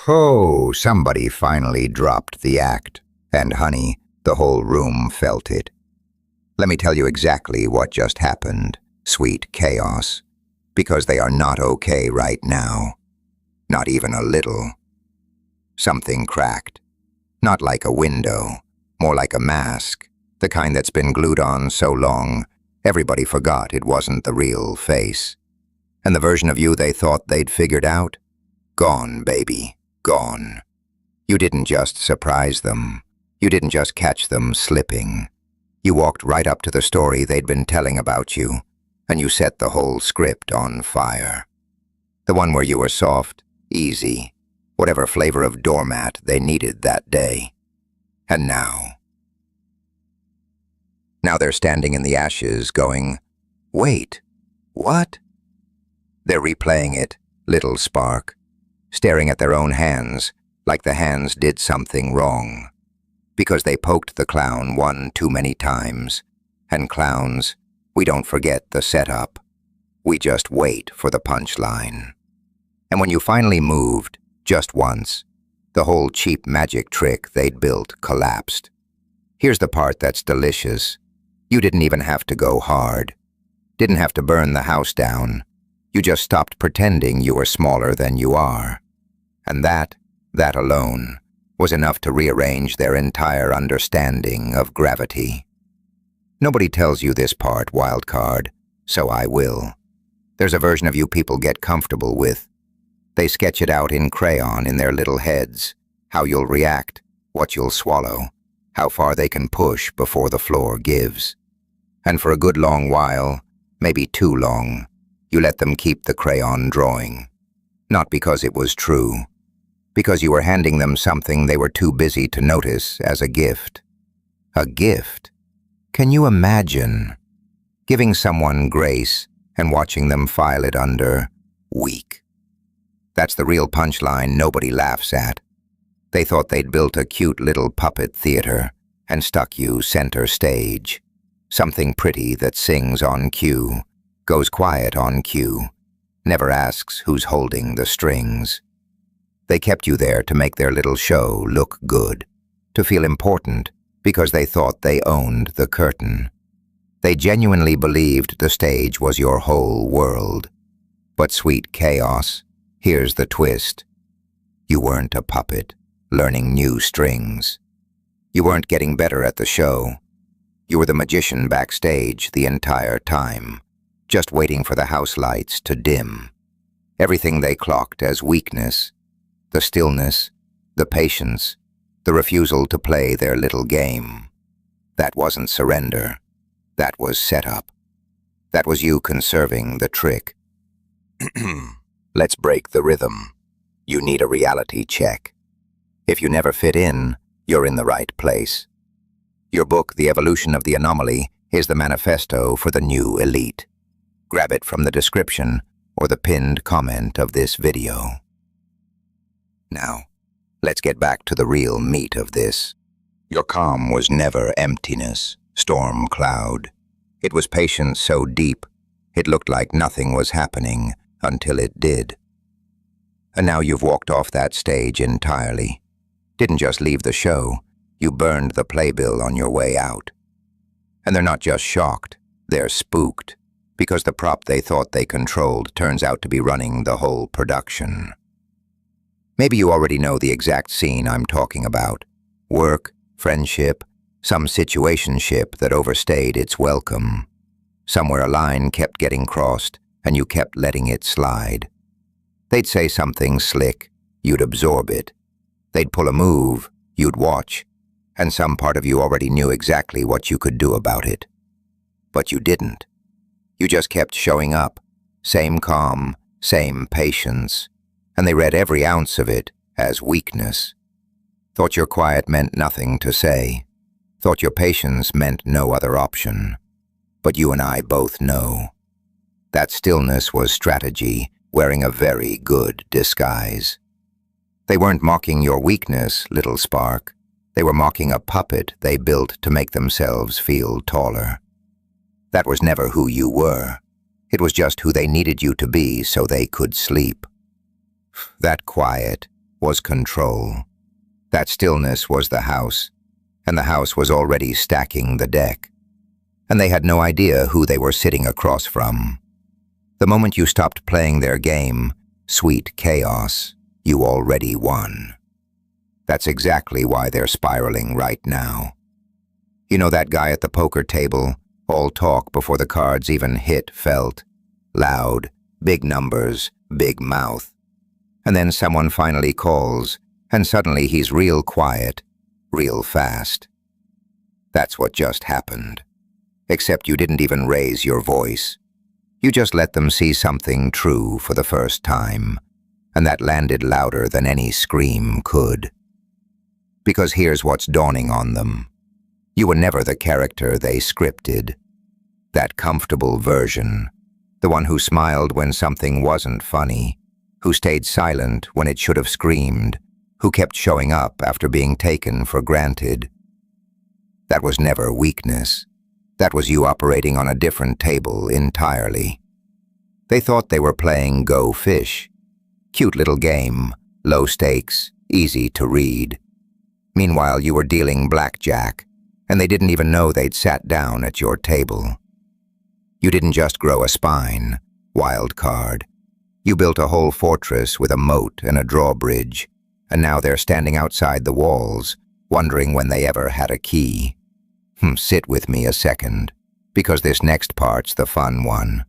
Oh, somebody finally dropped the act. And honey, the whole room felt it. Let me tell you exactly what just happened, sweet chaos. Because they are not okay right now. Not even a little. Something cracked. Not like a window, more like a mask, the kind that's been glued on so long, everybody forgot it wasn't the real face. And the version of you they thought they'd figured out? Gone, baby, gone. You didn't just surprise them. You didn't just catch them slipping. You walked right up to the story they'd been telling about you, and you set the whole script on fire. The one where you were soft, easy, whatever flavor of doormat they needed that day. And now they're standing in the ashes going, wait, what? They're replaying it, little spark, staring at their own hands like the hands did something wrong. Because they poked the clown one too many times. And clowns, we don't forget the setup. We just wait for the punchline. And when you finally moved, just once, the whole cheap magic trick they'd built collapsed. Here's the part that's delicious. You didn't even have to go hard. Didn't have to burn the house down. You just stopped pretending you were smaller than you are. And that alone, was enough to rearrange their entire understanding of gravity. Nobody tells you this part, wildcard, so I will. There's a version of you people get comfortable with. They sketch it out in crayon in their little heads, how you'll react, what you'll swallow, how far they can push before the floor gives. And for a good long while, maybe too long, you let them keep the crayon drawing. Not because it was true, because you were handing them something they were too busy to notice as a gift. A gift? Can you imagine? Giving someone grace and watching them file it under weak. That's the real punchline nobody laughs at. They thought they'd built a cute little puppet theater and stuck you center stage. Something pretty that sings on cue, goes quiet on cue, never asks who's holding the strings. They kept you there to make their little show look good, to feel important because they thought they owned the curtain. They genuinely believed the stage was your whole world. But sweet chaos, here's the twist. You weren't a puppet, learning new strings. You weren't getting better at the show. You were the magician backstage the entire time, just waiting for the house lights to dim. Everything they clocked as weakness, the stillness, the patience, the refusal to play their little game. That wasn't surrender. That was setup. That was you conserving the trick. Let's break the rhythm. You need a reality check. If you never fit in, you're in the right place. Your book, The Evolution of the Anomaly, is the manifesto for the new elite. Grab it from the description or the pinned comment of this video. Now, let's get back to the real meat of this. Your calm was never emptiness, storm cloud. It was patience so deep, it looked like nothing was happening until it did. And now you've walked off that stage entirely. Didn't just leave the show, you burned the playbill on your way out. And they're not just shocked, they're spooked, because the prop they thought they controlled turns out to be running the whole production. Maybe you already know the exact scene I'm talking about. Work, friendship, some situationship that overstayed its welcome. Somewhere a line kept getting crossed, and you kept letting it slide. They'd say something slick, you'd absorb it. They'd pull a move, you'd watch, and some part of you already knew exactly what you could do about it. But you didn't. You just kept showing up, same calm, same patience, and they read every ounce of it as weakness. Thought your quiet meant nothing to say. Thought your patience meant no other option. But you and I both know. That stillness was strategy, wearing a very good disguise. They weren't mocking your weakness, little spark. They were mocking a puppet they built to make themselves feel taller. That was never who you were. It was just who they needed you to be so they could sleep. That quiet, was control. That stillness was the house, and the house was already stacking the deck. And they had no idea who they were sitting across from. The moment you stopped playing their game, sweet chaos, you already won. That's exactly why they're spiraling right now. You know that guy at the poker table, all talk before the cards even hit felt, loud, big numbers, big mouth. And then someone finally calls, and suddenly he's real quiet, real fast. That's what just happened. Except you didn't even raise your voice. You just let them see something true for the first time, and that landed louder than any scream could. Because here's what's dawning on them. You were never the character they scripted. That comfortable version, the one who smiled when something wasn't funny, who stayed silent when it should have screamed, who kept showing up after being taken for granted. That was never weakness. That was you operating on a different table entirely. They thought they were playing Go Fish. Cute little game, low stakes, easy to read. Meanwhile, you were dealing blackjack, and they didn't even know they'd sat down at your table. You didn't just grow a spine, wild card. You built a whole fortress with a moat and a drawbridge, and now they're standing outside the walls, wondering when they ever had a key. Sit with me a second, because this next part's the fun one.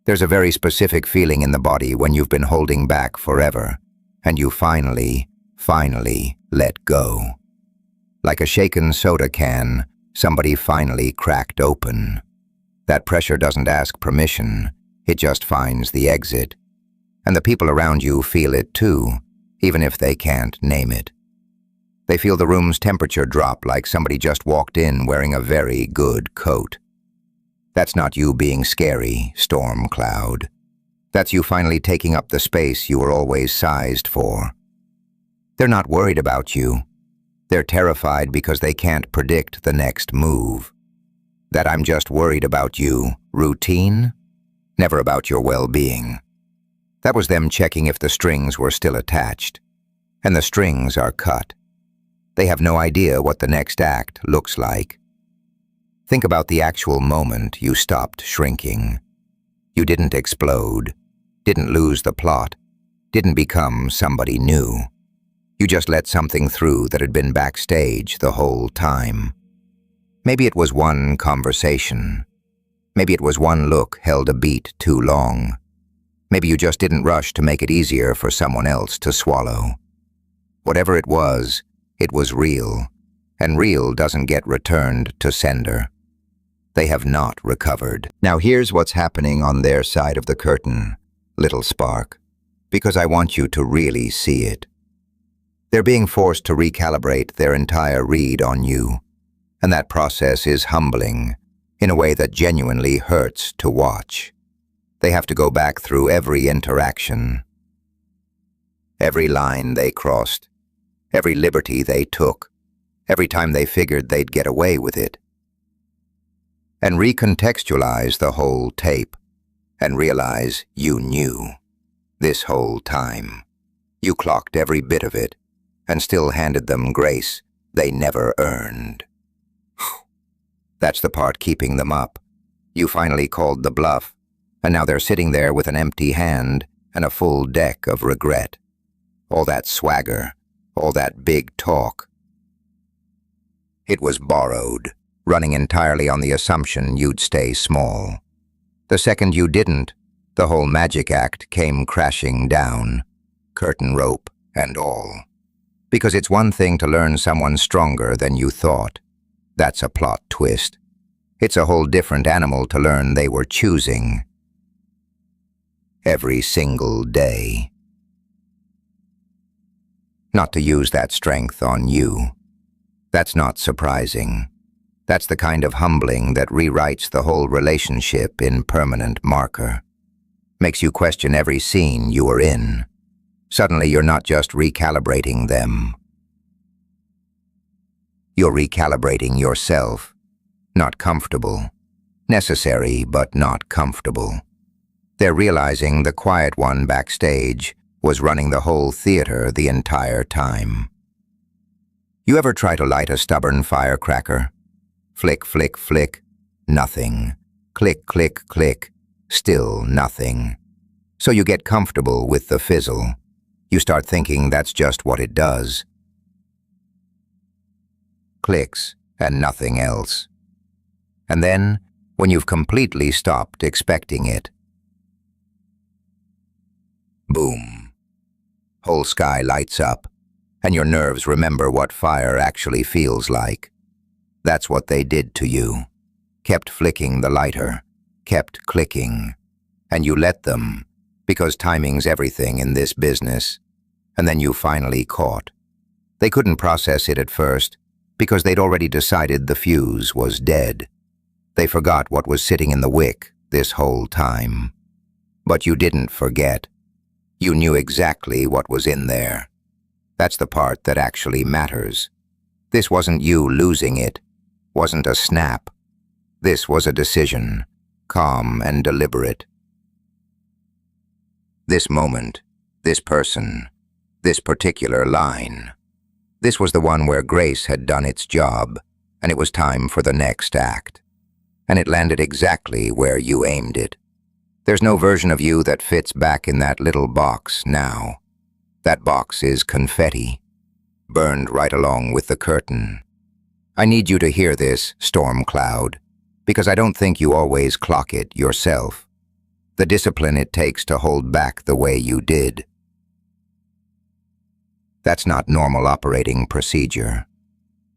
There's a very specific feeling in the body when you've been holding back forever, and you finally let go. Like a shaken soda can, somebody finally cracked open. That pressure doesn't ask permission, it just finds the exit. And the people around you feel it too, even if they can't name it. They feel the room's temperature drop like somebody just walked in wearing a very good coat. That's not you being scary, storm cloud. That's you finally taking up the space you were always sized for. They're not worried about you. They're terrified because they can't predict the next move. That I'm just worried about you routine? Never about your well-being. That was them checking if the strings were still attached. And the strings are cut. They have no idea what the next act looks like. Think about the actual moment you stopped shrinking. You didn't explode, didn't lose the plot, didn't become somebody new. You just let something through that had been backstage the whole time. Maybe it was one conversation. Maybe it was one look held a beat too long. Maybe you just didn't rush to make it easier for someone else to swallow. Whatever it was real, and real doesn't get returned to sender. They have not recovered. Now here's what's happening on their side of the curtain, little spark, because I want you to really see it. They're being forced to recalibrate their entire read on you, and that process is humbling, in a way that genuinely hurts to watch. They have to go back through every interaction, every line they crossed, every liberty they took, every time they figured they'd get away with it, and recontextualize the whole tape, and realize you knew this whole time. You clocked every bit of it, and still handed them grace they never earned. That's the part keeping them up. You finally called the bluff, and now they're sitting there with an empty hand and a full deck of regret. All that swagger, all that big talk. It was borrowed, running entirely on the assumption you'd stay small. The second you didn't, the whole magic act came crashing down, curtain rope and all. Because it's one thing to learn someone's stronger than you thought. That's a plot twist. It's a whole different animal to learn they were choosing. Every single day. Not to use that strength on you. That's not surprising. That's the kind of humbling that rewrites the whole relationship in permanent marker. Makes you question every scene you were in. Suddenly you're not just recalibrating them. You're recalibrating yourself. Not comfortable. Necessary, but not comfortable. They're realizing the quiet one backstage was running the whole theater the entire time. You ever try to light a stubborn firecracker? Flick, flick, flick, nothing. Click, click, click, still nothing. So you get comfortable with the fizzle. You start thinking that's just what it does. Clicks and nothing else. And then, when you've completely stopped expecting it, boom. Whole sky lights up, and your nerves remember what fire actually feels like. That's what they did to you. Kept flicking the lighter, kept clicking, and you let them, because timing's everything in this business. And then you finally caught. They couldn't process it at first, because they'd already decided the fuse was dead. They forgot what was sitting in the wick this whole time. But you didn't forget. You knew exactly what was in there. That's the part that actually matters. This wasn't you losing it, wasn't a snap. This was a decision, calm and deliberate. This moment, this person, this particular line. This was the one where grace had done its job, and it was time for the next act. And it landed exactly where you aimed it. There's no version of you that fits back in that little box now. That box is confetti, burned right along with the curtain. I need you to hear this, storm cloud, because I don't think you always clock it yourself. The discipline it takes to hold back the way you did. That's not normal operating procedure.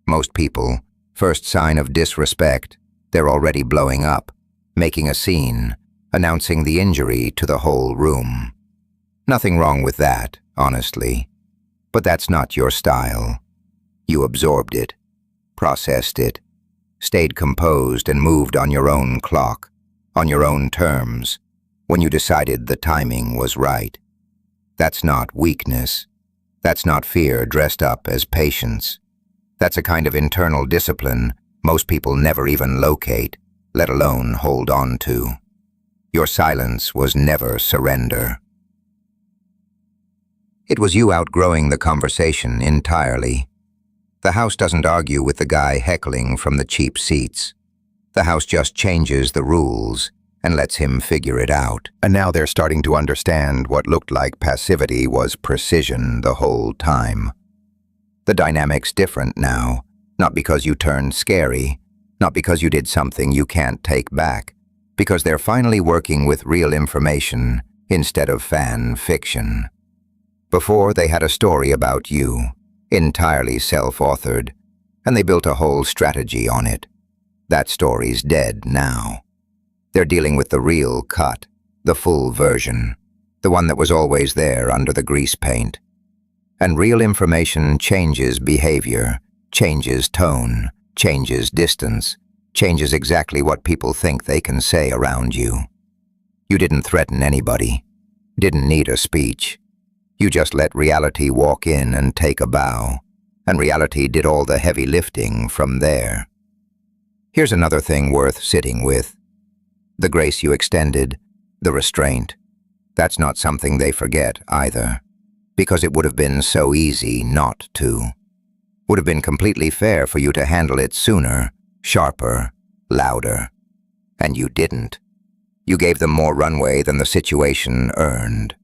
Most people, first sign of disrespect, they're already blowing up, making a scene, announcing the injury to the whole room. Nothing wrong with that, honestly. But that's not your style. You absorbed it, processed it, stayed composed and moved on your own clock, on your own terms, when you decided the timing was right. That's not weakness. That's not fear dressed up as patience. That's a kind of internal discipline most people never even locate, let alone hold on to. Your silence was never surrender. It was you outgrowing the conversation entirely. The house doesn't argue with the guy heckling from the cheap seats. The house just changes the rules and lets him figure it out. And now they're starting to understand what looked like passivity was precision the whole time. The dynamic's different now, not because you turned scary, not because you did something you can't take back, because they're finally working with real information instead of fan fiction. Before, they had a story about you, entirely self-authored, and they built a whole strategy on it. That story's dead now. They're dealing with the real cut, the full version, the one that was always there under the grease paint. And real information changes behavior, changes tone, changes distance, changes exactly what people think they can say around you. You didn't threaten anybody, didn't need a speech. You just let reality walk in and take a bow, and reality did all the heavy lifting from there. Here's another thing worth sitting with. The grace you extended, the restraint. That's not something they forget either, because it would have been so easy not to. Would have been completely fair for you to handle it sooner, sharper, louder. And you didn't. You gave them more runway than the situation earned.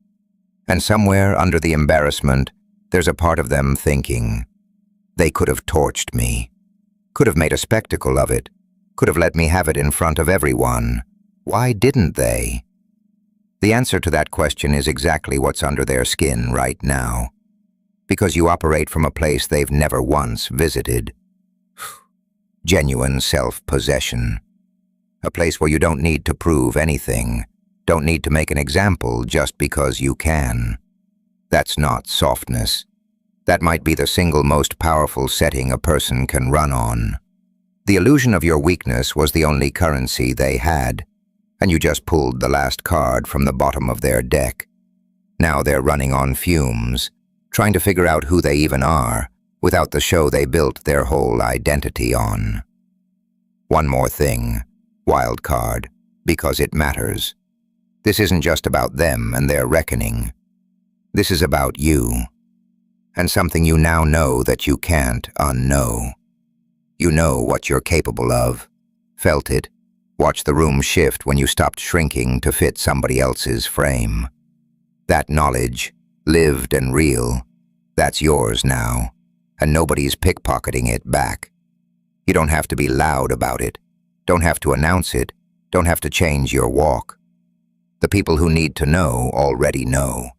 And somewhere under the embarrassment, there's a part of them thinking, they could have torched me, could have made a spectacle of it, could have let me have it in front of everyone. Why didn't they? The answer to that question is exactly what's under their skin right now. Because you operate from a place they've never once visited. Genuine self-possession. A place where you don't need to prove anything, don't need to make an example just because you can. That's not softness. That might be the single most powerful setting a person can run on. The illusion of your weakness was the only currency they had, and you just pulled the last card from the bottom of their deck. Now they're running on fumes, trying to figure out who they even are, without the show they built their whole identity on. One more thing, wild card, because it matters. This isn't just about them and their reckoning. This is about you, and something you now know that you can't unknow. You know what you're capable of, felt it, watched the room shift when you stopped shrinking to fit somebody else's frame. That knowledge, lived and real, that's yours now, and nobody's pickpocketing it back. You don't have to be loud about it, don't have to announce it, don't have to change your walk. The people who need to know already know.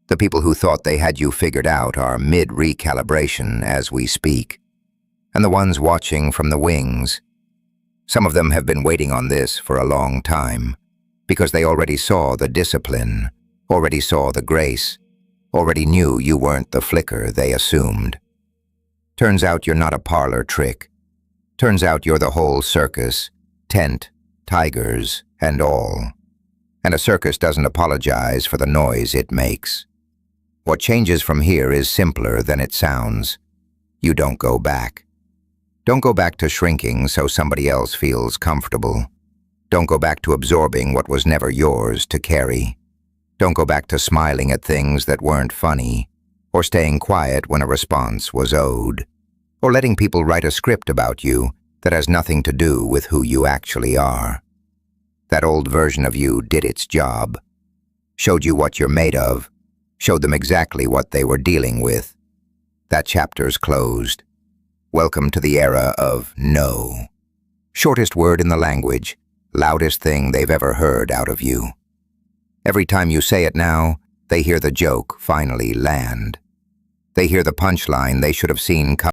The people who thought they had you figured out are mid-recalibration as we speak. And the ones watching from the wings, some of them have been waiting on this for a long time, because they already saw the discipline, already saw the grace, already knew you weren't the flicker they assumed. Turns out you're not a parlor trick. Turns out you're the whole circus, tent, tigers, and all. And a circus doesn't apologize for the noise it makes. What changes from here is simpler than it sounds. You don't go back. Don't go back to shrinking so somebody else feels comfortable. Don't go back to absorbing what was never yours to carry. Don't go back to smiling at things that weren't funny, or staying quiet when a response was owed, or letting people write a script about you that has nothing to do with who you actually are. That old version of you did its job, showed you what you're made of, showed them exactly what they were dealing with. That chapter's closed. Welcome to the era of no. Shortest word in the language, loudest thing they've ever heard out of you. Every time you say it now, they hear the joke finally land. They hear the punchline they should have seen come.